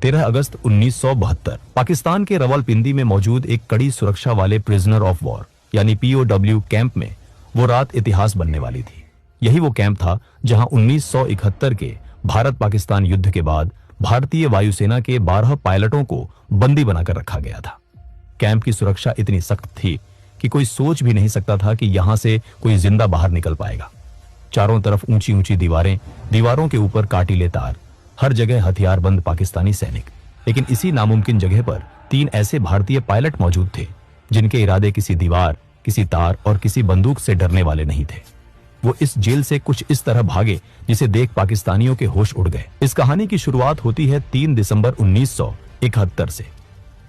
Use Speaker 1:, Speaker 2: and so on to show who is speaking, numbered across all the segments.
Speaker 1: 13 अगस्त 1972 पाकिस्तान के रावलपिंडी में मौजूद एक कड़ी सुरक्षा वाले प्रिजनर ऑफ वॉर यानी POW कैंप में वो रात इतिहास बनने वाली थी। यही वो कैंप था जहां 1971 के भारत पाकिस्तान युद्ध के बाद भारतीय वायुसेना के 12 पायलटों को बंदी बनाकर रखा गया था। कैंप की सुरक्षा इतनी सख्त थी कि कोई सोच भी नहीं सकता था कि यहां से कोई जिंदा बाहर निकल पाएगा। चारों तरफ ऊंची ऊंची दीवारें, दीवारों के ऊपर काटीले तार, हर जगह हथियारबंद पाकिस्तानी सैनिक। लेकिन इसी नामुमकिन जगह पर 3 ऐसे भारतीय पायलट मौजूद थे जिनके इरादे किसी दीवार, किसी तार और किसी बंदूक से डरने वाले नहीं थे। वो इस जेल से कुछ इस तरह भागे जिसे देख पाकिस्तानियों के होश उड़ गए। इस कहानी की शुरुआत होती है 3 दिसंबर 1971 से,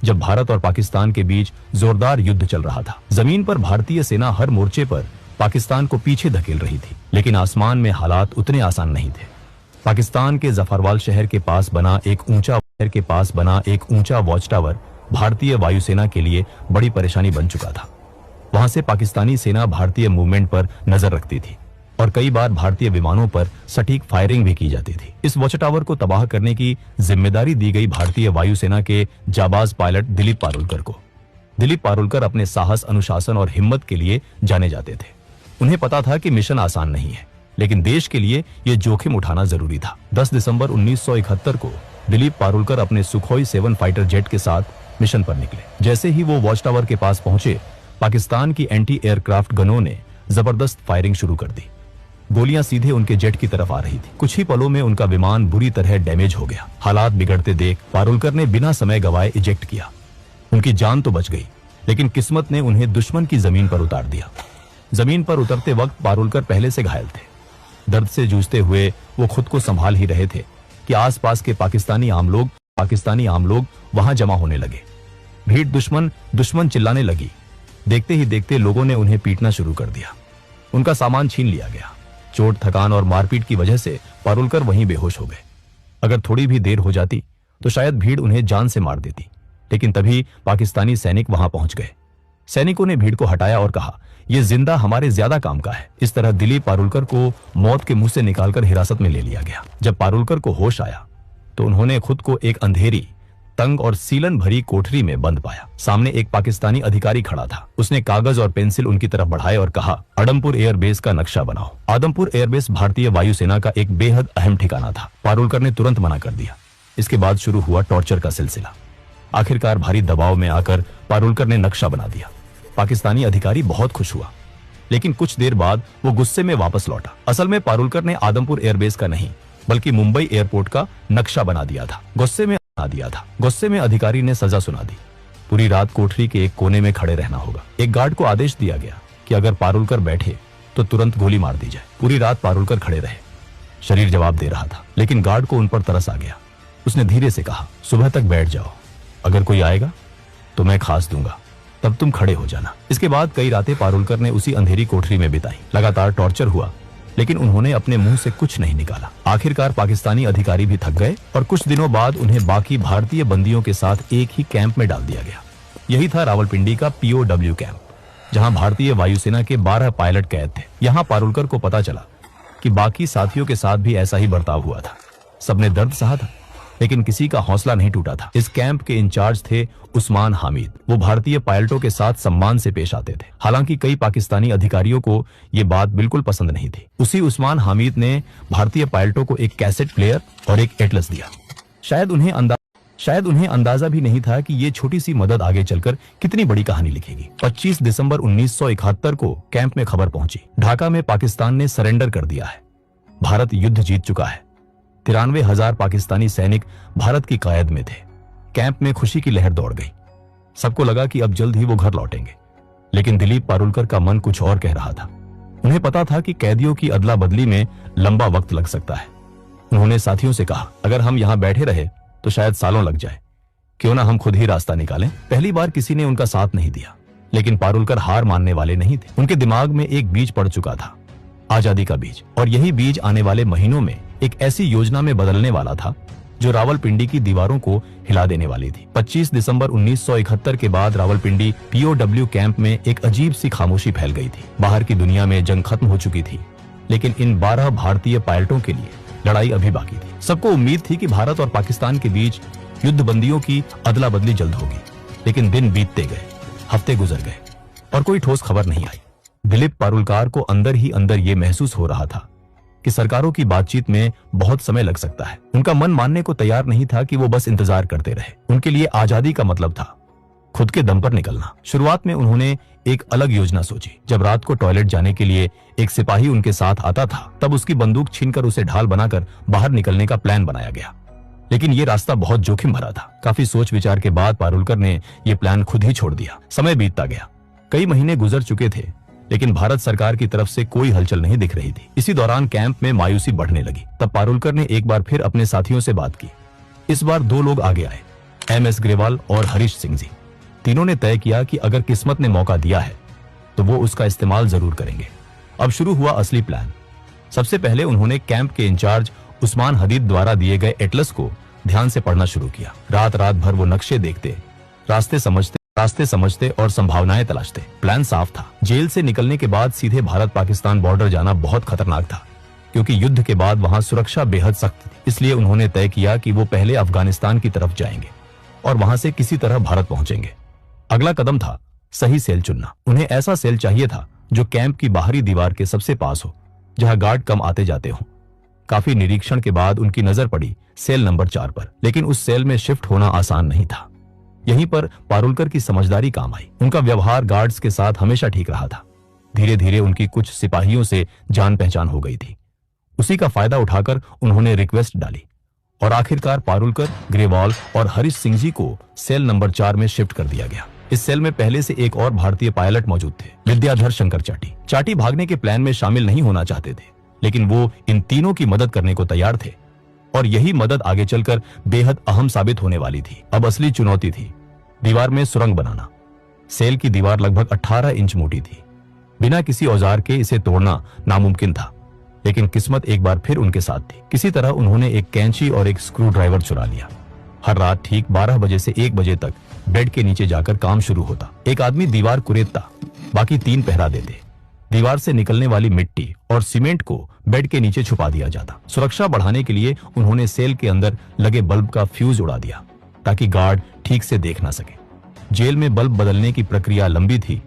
Speaker 1: जब भारत और पाकिस्तान के बीच जोरदार युद्ध चल रहा था। जमीन पर भारतीय सेना हर मोर्चे पर पाकिस्तान को पीछे धकेल रही थी, लेकिन आसमान में हालात उतने आसान नहीं थे। पाकिस्तान के जफरवाल शहर के पास बना एक ऊंचा वॉच टावर भारतीय वायुसेना के लिए बड़ी परेशानी बन चुका था। वहां से पाकिस्तानी सेना भारतीय मूवमेंट पर नजर रखती थी और कई बार भारतीय विमानों पर सटीक फायरिंग भी की जाती थी। इस वॉच टावर को तबाह करने की जिम्मेदारी दी गई भारतीय वायुसेना के जाबाज पायलट दिलीप पारुलकर को। दिलीप पारुलकर अपने साहस, अनुशासन और हिम्मत के लिए जाने जाते थे। उन्हें पता था कि मिशन आसान नहीं है, लेकिन देश के लिए यह जोखिम उठाना जरूरी था। 10 दिसंबर 1971 को दिलीप पारुलकर अपने सुखोई 7 फाइटर जेट के साथ मिशन पर निकले। जैसे ही वो वॉच टावर के पास पहुंचे, पाकिस्तान की एंटी एयरक्राफ्ट गनों ने जबरदस्त फायरिंग शुरू कर दी। गोलियां सीधे उनके जेट की तरफ आ रही थी। कुछ ही पलों में उनका विमान बुरी तरह डैमेज हो गया। हालात बिगड़ते देख पारुलकर ने बिना समय गवाए इजेक्ट किया। उनकी जान तो बच गई, लेकिन किस्मत ने उन्हें दुश्मन की जमीन पर उतार दिया। जमीन पर उतरते वक्त पारुलकर पहले से घायल थे। दर्द से जूझते हुए वो खुद को संभाल ही रहे थे कि आसपास के पाकिस्तानी आम लोग वहां जमा होने लगे। भीड़ दुश्मन चिल्लाने लगी। देखते ही देखते लोगों ने उन्हें पीटना शुरू कर दिया। उनका सामान छीन लिया गया। चोट, थकान और मारपीट की वजह से पारुलकर वहीं बेहोश हो गए। अगर थोड़ी भी देर हो जाती तो शायद भीड़ उन्हें जान से मार देती, लेकिन तभी पाकिस्तानी सैनिक वहां पहुंच गए। सैनिकों ने भीड़ को हटाया और कहा, यह जिंदा हमारे ज्यादा काम का है। इस तरह दिलीप पारुलकर को मौत के मुंह से निकालकर हिरासत में ले लिया गया। जब पारुलकर को होश आया तो उन्होंने खुद को एक अंधेरी, तंग और सीलन भरी कोठरी में बंद पाया। सामने एक पाकिस्तानी अधिकारी खड़ा था। उसने कागज और पेंसिल उनकी तरफ बढ़ाए और कहा, आदमपुर एयरबेस का नक्शा बनाओ। आदमपुर एयरबेस भारतीय वायुसेना का एक बेहद अहम ठिकाना था। पारुलकर ने तुरंत मना कर दिया। इसके बाद शुरू हुआ टॉर्चर का सिलसिला। आखिरकार भारी दबाव में आकर पारुलकर ने नक्शा बना दिया। पाकिस्तानी अधिकारी बहुत खुश हुआ, लेकिन कुछ देर बाद वो गुस्से में वापस लौटा। असल में पारुलकर ने आदमपुर एयरबेस का नहीं, बल्कि मुंबई एयरपोर्ट का नक्शा बना दिया था। गुस्से में अधिकारी ने सजा सुना दी। पूरी रात कोठरी के एक कोने में खड़े रहना होगा। एक गार्ड को आदेश दिया गया कि अगर पारुलकर बैठे तो तुरंत गोली मार दी जाए। पूरी रात पारुलकर खड़े रहे। शरीर जवाब दे रहा था, लेकिन गार्ड को उन पर तरस आ गया। उसने धीरे से कहा, सुबह तक बैठ जाओ, अगर कोई आएगा तो मैं खास दूंगा, तब तुम खड़े हो जाना। इसके बाद कई रातें पारुलकर ने उसी अंधेरी कोठरी में बिताई। लगातार टॉर्चर हुआ, लेकिन उन्होंने अपने मुंह से कुछ नहीं निकाला। आखिरकार पाकिस्तानी अधिकारी भी थक गए और कुछ दिनों बाद उन्हें बाकी भारतीय बंदियों के साथ एक ही कैंप में डाल दिया गया। यही था रावलपिंडी का POW कैंप, जहां भारतीय वायुसेना के 12 पायलट कैद थे। यहां पारुलकर को पता चला कि बाकी साथियों के साथ भी ऐसा ही बर्ताव हुआ था। सबने दर्द सहा था, लेकिन किसी का हौसला नहीं टूटा था। इस कैंप के इंचार्ज थे उस्मान हामिद। वो भारतीय पायलटों के साथ सम्मान से पेश आते थे। हालांकि कई पाकिस्तानी अधिकारियों को ये बात बिल्कुल पसंद नहीं थी। उसी उस्मान हामिद ने भारतीय पायलटों को एक कैसेट प्लेयर और एक एटलस दिया। शायद उन्हें अंदाजा भी नहीं था कि ये छोटी सी मदद आगे चलकर कितनी बड़ी कहानी लिखेगी। 25 दिसंबर 1971 को कैंप में खबर पहुंची, ढाका में पाकिस्तान ने सरेंडर कर दिया है। भारत युद्ध जीत चुका है। 93,000 पाकिस्तानी सैनिक भारत की कायद में थे। कैंप में खुशी की लहर दौड़ गई। सबको लगा कि अब जल्द ही वो घर लौटेंगे, लेकिन दिलीप पारुलकर का मन कुछ और कह रहा था। उन्हें पता था कि कैदियों की अदला बदली में लंबा वक्त लग सकता है। उन्होंने साथियों से कहा, अगर हम यहां बैठे रहे तो शायद सालों लग जाए, क्यों ना हम खुद ही रास्ता निकालें। पहली बार किसी ने उनका साथ नहीं दिया, लेकिन पारुलकर हार मानने वाले नहीं थे। उनके दिमाग में एक बीज पड़ चुका था, आजादी का बीज, और यही बीज आने वाले महीनों में एक ऐसी योजना में बदलने वाला था जो रावलपिंडी की दीवारों को हिला देने वाली थी। 25 दिसंबर 1971 के बाद रावलपिंडी POW कैंप में एक अजीब सी खामोशी फैल गई थी। बाहर की दुनिया में जंग खत्म हो चुकी थी, लेकिन इन 12 भारतीय पायलटों के लिए लड़ाई अभी बाकी थी। सबको उम्मीद थी कि भारत और पाकिस्तान के बीच युद्ध बंदियों की अदला बदली जल्द होगी। लेकिन दिन बीतते गए, हफ्ते गुजर गए और कोई ठोस खबर नहीं आई। दिलीप पारुलकर को अंदर ही अंदर ये महसूस हो रहा था कि सरकारों की बातचीत में बहुत समय लग सकता है। उनका मन मानने को तैयार नहीं था कि वो बस इंतजार करते रहे। उनके लिए आजादी का मतलब था खुद के दम पर निकलना। शुरुआत में उन्होंने एक अलग योजना सोची। जब रात को टॉयलेट जाने के लिए एक सिपाही उनके साथ आता था, तब उसकी बंदूक छीनकर उसे ढाल बनाकर बाहर निकलने का प्लान बनाया गया। लेकिन ये रास्ता बहुत जोखिम भरा था। काफी सोच विचार के बाद पारुलकर ने यह प्लान खुद ही छोड़ दिया। समय बीतता गया, कई महीने गुजर चुके थे, लेकिन भारत सरकार की तरफ से कोई हलचल नहीं दिख रही थी। इसी दौरान कैंप में मायूसी बढ़ने लगी। तब पारुलकर ने एक बार फिर अपने साथियों से बात की। इस बार दो लोग आगे आए, MS ग्रेवाल और हरीश सिंह जी। तीनों ने तय किया कि अगर किस्मत ने मौका दिया है तो वो उसका इस्तेमाल जरूर करेंगे। अब शुरू हुआ असली प्लान। सबसे पहले उन्होंने कैंप के इंचार्ज उस्मान हदीद द्वारा दिए गए एटलस को ध्यान से पढ़ना शुरू किया। रात रात भर वो नक्शे देखते, रास्ते समझते और संभावनाएं तलाशते। प्लान साफ था। जेल से निकलने के बाद सीधे भारत पाकिस्तान बॉर्डर जाना बहुत खतरनाक था, क्योंकि युद्ध के बाद वहां सुरक्षा बेहद सख्त थी। इसलिए उन्होंने तय किया कि वो पहले अफगानिस्तान की तरफ जाएंगे और वहां से किसी तरह भारत पहुंचेंगे। अगला कदम था सही सेल चुनना। उन्हें ऐसा सेल चाहिए था जो कैंप की बाहरी दीवार के सबसे पास हो, जहां गार्ड कम आते जाते हों। काफी निरीक्षण के बाद उनकी नजर पड़ी सेल नंबर 4 पर। लेकिन उस सेल में शिफ्ट होना आसान नहीं था। यहीं पर पारुलकर की समझदारी काम आई। उनका व्यवहार गार्ड्स के साथ हमेशा ठीक रहा था। धीरे धीरे उनकी कुछ सिपाहियों से जान पहचान हो गई थी। उसी का फायदा उठाकर उन्होंने रिक्वेस्ट डाली और आखिरकार पारुलकर, ग्रेवाल और हरीश सिंह जी को सेल नंबर 4 में शिफ्ट कर दिया गया। इस सेल में पहले से एक और भारतीय पायलट मौजूद थे, विद्याधर शंकर चाटी। चाटी भागने के प्लान में शामिल नहीं होना चाहते थे, लेकिन वो इन तीनों की मदद करने को तैयार थे और यही मदद आगे चलकर बेहद अहम साबित होने वाली थी। अब असली चुनौती थी दीवार में सुरंग बनाना। सेल की दीवार लगभग 18 इंच मोटी थी। बिना किसी औजार के इसे तोड़ना नामुमकिन था, लेकिन किस्मत एक बार फिर उनके साथ थी। किसी तरह उन्होंने एक कैंची और एक स्क्रू ड्राइवर चुरा लिया। हर रात ठीक 12 बजे से 1 बजे तक बेड के नीचे जाकर काम शुरू होता। एक आदमी दीवार कुरेदता, बाकी 3 पहरा देते। दीवार से निकलने वाली मिट्टी और सीमेंट को बेड के नीचे छुपा दिया जाता। सुरक्षा बढ़ाने के लिए उन्होंने सेल के अंदर लगे बल्ब का फ्यूज उड़ा दिया, ताकि गार्ड ठीक से देख ना सके। जेल में बल्ब बदलने की प्रक्रिया लंबी थी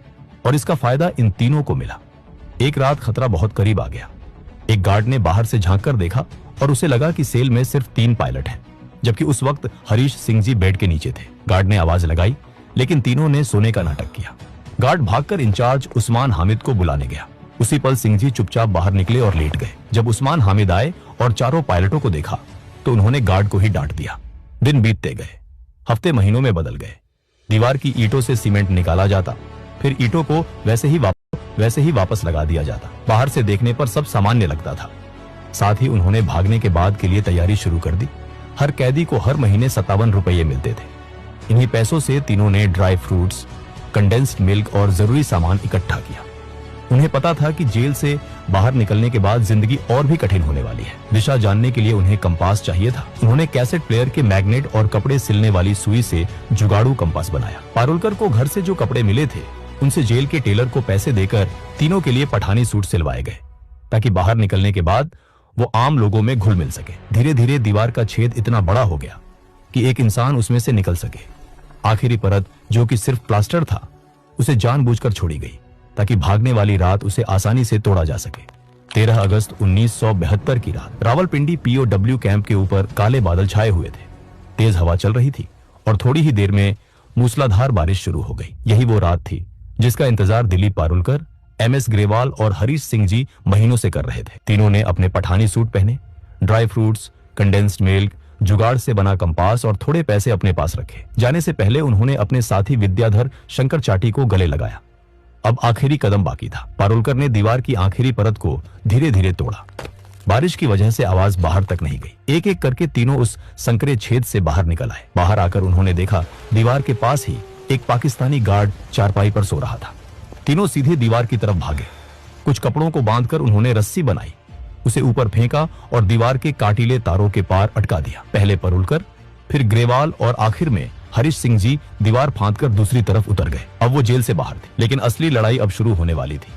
Speaker 1: और इसका फायदा इन तीनों को मिला। एक रात खतरा बहुत करीब आ गया। एक गार्ड ने बाहर से झांक कर देखा और उसे लगा कि सेल में सिर्फ 3 पायलट हैं, जबकि उस वक्त हरीश सिंह जी बेड के नीचे थे। गार्ड ने आवाज लगाई, लेकिन तीनों ने सोने का नाटक किया। गार्ड भागकर इंचार्ज उस्मान हामिद को बुलाने गया। उसी पल सिंह जी चुपचाप बाहर निकले और लेट गए। जब उस्मान हामिद आए और चारों पायलटों को देखा तो उन्होंने गार्ड को ही डांट दिया। दिन बीतते गए, हफ्ते महीनों में बदल गए। दीवार की ईंटों से सीमेंट निकाला जाता, फिर ईंटों को वैसे ही वापस लगा दिया जाता। बाहर से देखने पर सब सामान्य लगता था। साथ ही उन्होंने भागने के बाद के लिए तैयारी शुरू कर दी। हर कैदी को हर महीने 57 रुपये मिलते थे। इन्हीं पैसों से तीनों ने ड्राई फ्रूट्स, कंडेंस्ड मिल्क और जरूरी सामान इकट्ठा किया। उन्हें पता था कि जेल से बाहर निकलने के बाद जिंदगी और भी कठिन होने वाली है। दिशा जानने के लिए उन्हें कंपास चाहिए था। उन्होंने कैसेट प्लेयर के मैग्नेट और कपड़े सिलने वाली सुई से जुगाड़ू कंपास बनाया। पारुलकर को घर से जो कपड़े मिले थे, उनसे जेल के टेलर को पैसे देकर तीनों के लिए पठानी सूट सिलवाए गए, ताकि बाहर निकलने के बाद वो आम लोगों में घुल मिल सके। धीरे धीरे दीवार का छेद इतना बड़ा हो गया कि एक इंसान उसमें से निकल सके। आखिरी परत, जो कि सिर्फ प्लास्टर था, उसे जानबूझकर छोड़ी गई, ताकि भागने वाली रात उसे आसानी से तोड़ा जा सके। 13 अगस्त 1972 की रात रावलपिंडी POW कैंप के ऊपर काले बादल छाए हुए थे। तेज हवा चल रही थी और थोड़ी ही देर में मूसलाधार बारिश शुरू हो गई। यही वो रात थी जिसका इंतजार दिलीप पारुलकर, MS ग्रेवाल और हरीश सिंह जी महीनों से कर रहे थे। तीनों ने अपने पठानी सूट पहने, ड्राई फ्रूट्स, कंडेंस्ड मिल्क, जुगाड़ से बना कंपास और थोड़े पैसे अपने पास रखे। जाने से पहले उन्होंने अपने साथी विद्याधर शंकर चाटी को गले लगाया। अब आखिरी कदम बाकी था। पारुलकर ने दीवार की आखिरी परत को धीरे धीरे तोड़ा। बारिश की वजह से आवाज बाहर तक नहीं गई। एक एक करके तीनों उस संकरे छेद से बाहर निकल आए। बाहर आकर उन्होंने देखा दीवार के पास ही एक पाकिस्तानी गार्ड चारपाई पर सो रहा था। तीनों सीधे दीवार की तरफ भागे। कुछ कपड़ों को बांधकर उन्होंने रस्सी बनाई, उसे ऊपर फेंका और दीवार के काटीले तारों के पार अटका दिया। पहले पारुलकर, फिर ग्रेवाल और आखिर में हरीश सिंह जी दीवार फांदकर दूसरी तरफ उतर गए। अब वो जेल से बाहर थे, लेकिन असली लड़ाई अब शुरू होने वाली थी।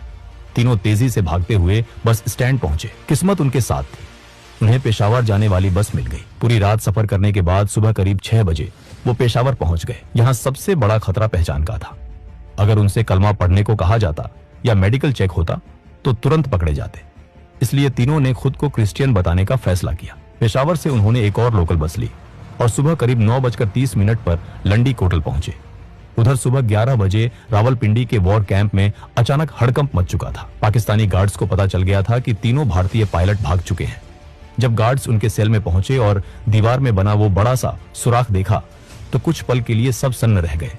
Speaker 1: तीनों तेजी से भागते हुए बस स्टैंड पहुंचे। किस्मत उनके साथ थी। उन्हें पेशावर जाने वाली बस मिल गई। पूरी रात सफर करने के बाद सुबह करीब 6 बजे वो पेशावर पहुंच गए। यहाँ सबसे बड़ा खतरा पहचान का था। अगर उनसे कलमा पढ़ने को कहा जाता या मेडिकल चेक होता तो तुरंत पकड़े जाते। इसलिए तीनों ने खुद को क्रिश्चियन बताने का फैसला किया। पेशावर से उन्होंने एक और लोकल बस ली और सुबह करीब 9:30 पर लंडी कोटल पहुंचे। उधर सुबह 11 बजे रावलपिंडी के वॉर कैंप में अचानक हड़कंप मच चुका था। पाकिस्तानी गार्ड्स को पता चल गया था कि तीनों भारतीय पायलट भाग चुके हैं। जब गार्ड्स उनके सेल में पहुंचे और दीवार में बना वो बड़ा सा सुराख देखा तो कुछ पल के लिए सब सन्न रह गए।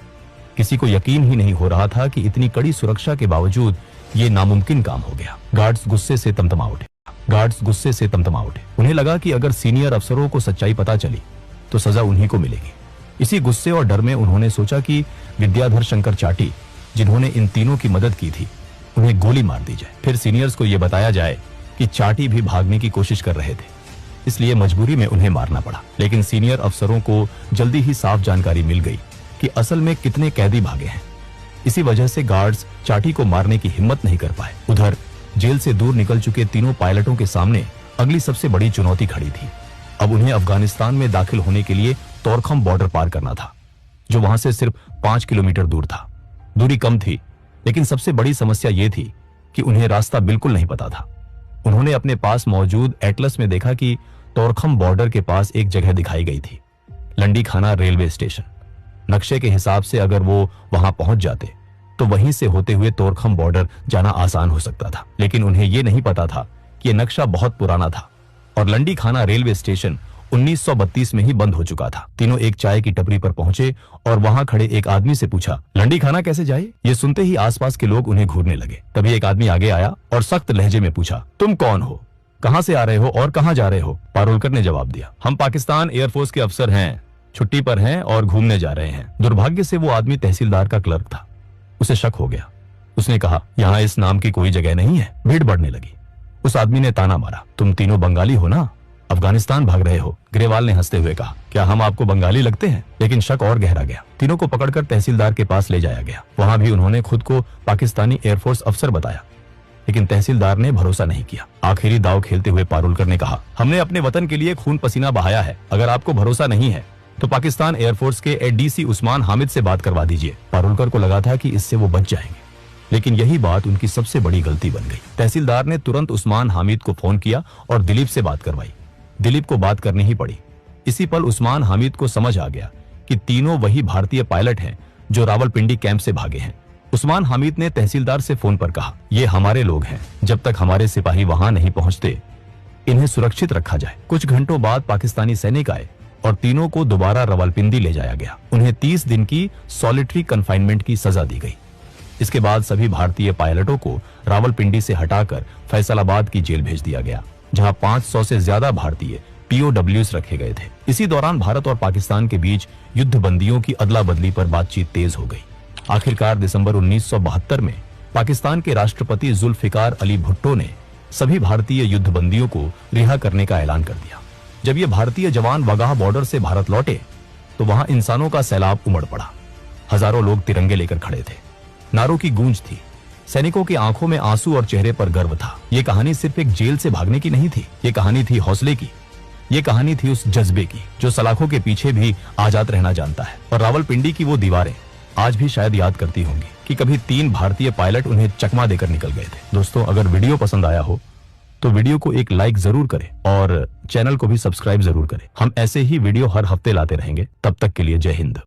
Speaker 1: किसी को यकीन ही नहीं हो रहा था कि इतनी कड़ी सुरक्षा के बावजूद ये नामुमकिन काम हो गया। गार्ड्स गुस्से से तमतमा उठे। उन्हें लगा कि अगर सीनियर अफसरों को सच्चाई पता चली तो सजा उन्हीं को मिलेगी। इसी गुस्से और डर में उन्होंने सोचा कि विद्याधर शंकर चाटी, जिन्होंने इन तीनों की मदद की थी, उन्हें गोली मार दी जाए। फिर सीनियर्स को यह बताया जाए कि चाटी भी भागने की कोशिश कर रहे थे, इसलिए मजबूरी में उन्हें मारना पड़ा। लेकिन सीनियर अफसरों को जल्दी ही साफ जानकारी मिल गई कि असल में कितने कैदी भागे हैं। इसी वजह से गार्ड्स चाटी को मारने की हिम्मत नहीं कर पाए। उधर जेल से दूर निकल चुके तीनों पायलटों के सामने अगली सबसे बड़ी चुनौती खड़ी थी। अब उन्हें अफगानिस्तान में दाखिल होने के लिए तोरखम बॉर्डर पार करना था, जो वहां से सिर्फ 5 किलोमीटर दूर था। दूरी कम थी, लेकिन सबसे बड़ी समस्या यह थी कि उन्हें रास्ता बिल्कुल नहीं पता था। उन्होंने अपने पास मौजूद एटलस में देखा कि तोरखम बॉर्डर के पास एक जगह दिखाई गई थी, लंडी खाना रेलवे स्टेशन। नक्शे के हिसाब से अगर वो वहां पहुंच जाते तो वहीं से होते हुए तोरखम बॉर्डर जाना आसान हो सकता था। लेकिन उन्हें यह नहीं पता था कि यह नक्शा बहुत पुराना था और लंडी खाना रेलवे स्टेशन 1932 में ही बंद हो चुका था। तीनों एक चाय की टपरी पर पहुंचे और वहां खड़े एक आदमी से पूछा, लंडी खाना कैसे जाए? ये सुनते ही आसपास के लोग उन्हें घूरने लगे। तभी एक आदमी आगे आया और सख्त लहजे में पूछा, तुम कौन हो, कहां से आ रहे हो और कहां जा रहे हो? पारुलकर ने जवाब दिया, हम पाकिस्तान एयरफोर्स के अफसर हैं, छुट्टी पर हैं और घूमने जा रहे हैं। दुर्भाग्य से वो आदमी तहसीलदार का क्लर्क था। उसे शक हो गया। उसने कहा, यहाँ इस नाम की कोई जगह नहीं है। भीड़ बढ़ने लगी। उस आदमी ने ताना मारा, तुम तीनों बंगाली हो ना, अफगानिस्तान भाग रहे हो? ग्रेवाल ने हंसते हुए कहा, क्या हम आपको बंगाली लगते हैं? लेकिन शक और गहरा गया। तीनों को पकड़कर तहसीलदार के पास ले जाया गया। वहां भी उन्होंने खुद को पाकिस्तानी एयरफोर्स अफसर बताया, लेकिन तहसीलदार ने भरोसा नहीं किया। आखिरी दाव खेलते हुए पारुलकर ने कहा, हमने अपने वतन के लिए खून पसीना बहाया है। अगर आपको भरोसा नहीं है तो पाकिस्तान एयरफोर्स के एडीसी उस्मान हामिद से बात करवा दीजिए। पारुलकर को लगा था कि इससे वो बच जाएंगे, लेकिन यही बात उनकी सबसे बड़ी गलती बन गई। तहसीलदार ने तुरंत उस्मान हामिद को फोन किया और दिलीप से बात करवाई। दिलीप को बात करनी ही पड़ी। इसी पल उस्मान हामिद को समझ आ गया कि तीनों वही भारतीय पायलट हैं जो रावलपिंडी कैंप से भागे हैं। उस्मान हामिद ने तहसीलदार से फोन पर कहा, ये हमारे लोग हैं, जब तक हमारे सिपाही वहां नहीं पहुंचते इन्हें सुरक्षित रखा जाए। कुछ घंटों बाद पाकिस्तानी सैनिक आए और तीनों को दोबारा रावलपिंडी ले जाया गया। उन्हें 30 दिन की सॉलिटरी कन्फाइनमेंट की सजा दी गई। इसके बाद सभी भारतीय पायलटों को रावलपिंडी से हटाकर फैसलाबाद की जेल भेज दिया गया, जहां 500 से ज्यादा भारतीय POWs रखे गए थे। इसी दौरान भारत और पाकिस्तान के बीच युद्ध बंदियों की अदला बदली पर बातचीत तेज हो गई। आखिरकार दिसंबर 1972 में पाकिस्तान के राष्ट्रपति जुल्फिकार अली भुट्टो ने सभी भारतीय युद्ध बंदियों को रिहा करने का ऐलान कर दिया। जब ये भारतीय जवान वगाह बॉर्डर से भारत लौटे तो वहां इंसानों का सैलाब उमड़ पड़ा। हजारों लोग तिरंगे लेकर खड़े थे। नारों की गूंज थी। सैनिकों की आंखों में आंसू और चेहरे पर गर्व था। ये कहानी सिर्फ एक जेल से भागने की नहीं थी, ये कहानी थी हौसले की। ये कहानी थी उस जज्बे की जो सलाखों के पीछे भी आजाद रहना जानता है। और रावलपिंडी की वो दीवारें आज भी शायद याद करती होंगी कि कभी 3 भारतीय पायलट उन्हें चकमा देकर निकल गए थे। दोस्तों, अगर वीडियो पसंद आया हो तो वीडियो को एक लाइक जरूर करें और चैनल को भी सब्सक्राइब जरूर करें। हम ऐसे ही वीडियो हर हफ्ते लाते रहेंगे। तब तक के लिए जय हिंद।